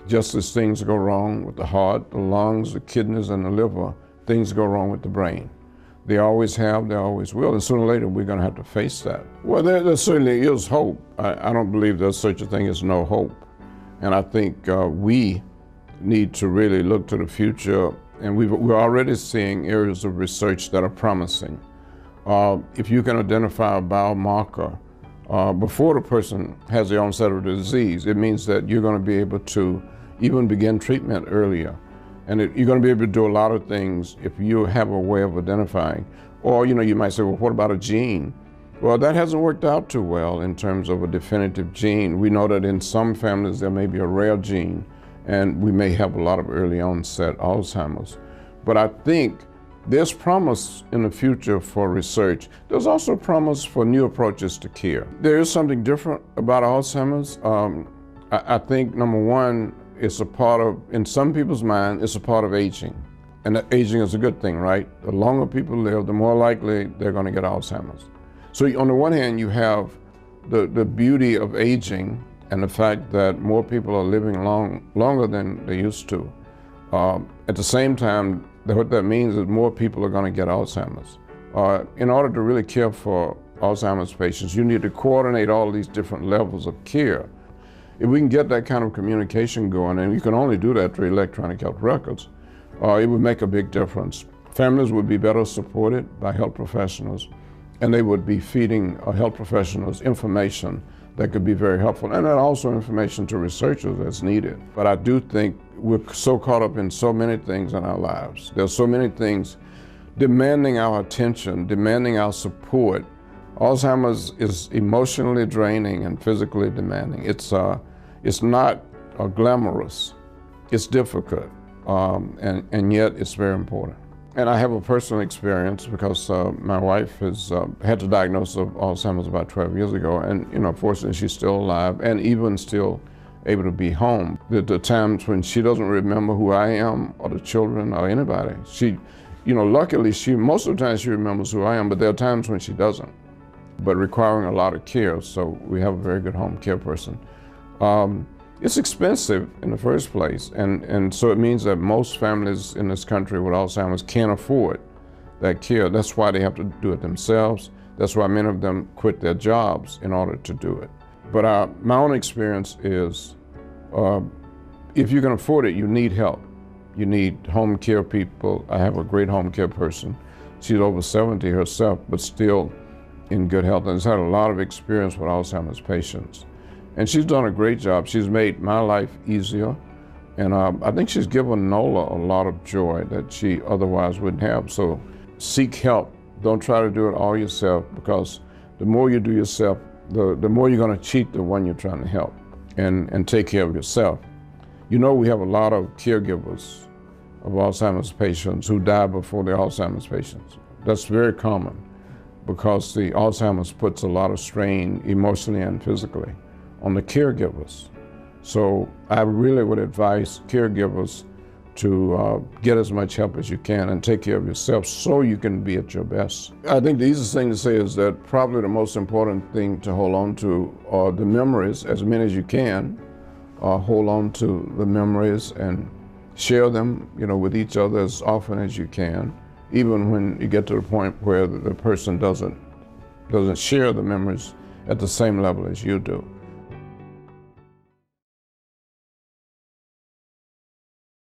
Just as things go wrong with the heart, the lungs, the kidneys, and the liver, things go wrong with the brain. They always have, they always will, and sooner or later we're going to have to face that. Well, there certainly is hope. I don't believe there's such a thing as no hope. And I think we need to really look to the future, and we're already seeing areas of research that are promising. If you can identify a biomarker before the person has the onset of the disease, it means that you're going to be able to even begin treatment earlier. And you're going to be able to do a lot of things if you have a way of identifying. Or, you might say, well, what about a gene? Well, that hasn't worked out too well in terms of a definitive gene. We know that in some families there may be a rare gene, and we may have a lot of early onset Alzheimer's. But I think there's promise in the future for research. There's also promise for new approaches to care. There is something different about Alzheimer's. I think, number one, it's a part of, in some people's mind, it's a part of aging. And that aging is a good thing, right? The longer people live, the more likely they're going to get Alzheimer's. So on the one hand, you have the beauty of aging and the fact that more people are living longer than they used to. At the same time, what that means is more people are going to get Alzheimer's. In order to really care for Alzheimer's patients, you need to coordinate all these different levels of care. If we can get that kind of communication going, and you can only do that through electronic health records, it would make a big difference. Families would be better supported by health professionals, and they would be feeding health professionals information that could be very helpful, and then also information to researchers that's needed. But I do think we're so caught up in so many things in our lives. There's so many things demanding our attention, demanding our support. Alzheimer's is emotionally draining and physically demanding. It's not glamorous. It's difficult, and yet it's very important. And I have a personal experience because my wife has had the diagnosis of Alzheimer's about 12 years ago, and fortunately she's still alive and even still able to be home. The times when she doesn't remember who I am or the children or anybody, luckily most of the time she remembers who I am, but there are times when she doesn't, but requiring a lot of care. So we have a very good home care person. It's expensive in the first place, and so it means that most families in this country with Alzheimer's can't afford that care. That's why they have to do it themselves. That's why many of them quit their jobs in order to do it. But my own experience is, if you can afford it, you need help. You need home care people. I have a great home care person. She's over 70 herself, but still in good health, and has had a lot of experience with Alzheimer's patients. And she's done a great job. She's made my life easier, and I think she's given Nola a lot of joy that she otherwise wouldn't have. So seek help. Don't try to do it all yourself, because the more you do yourself, the more you're going to cheat the one you're trying to help, and take care of yourself. We have a lot of caregivers of Alzheimer's patients who die before the Alzheimer's patients. That's very common, because the Alzheimer's puts a lot of strain emotionally and physically on the caregivers. So I really would advise caregivers to get as much help as you can and take care of yourself so you can be at your best. I think the easiest thing to say is that probably the most important thing to hold on to are the memories, as many as you can. Hold on to the memories and share them, with each other as often as you can, even when you get to the point where the person doesn't share the memories at the same level as you do.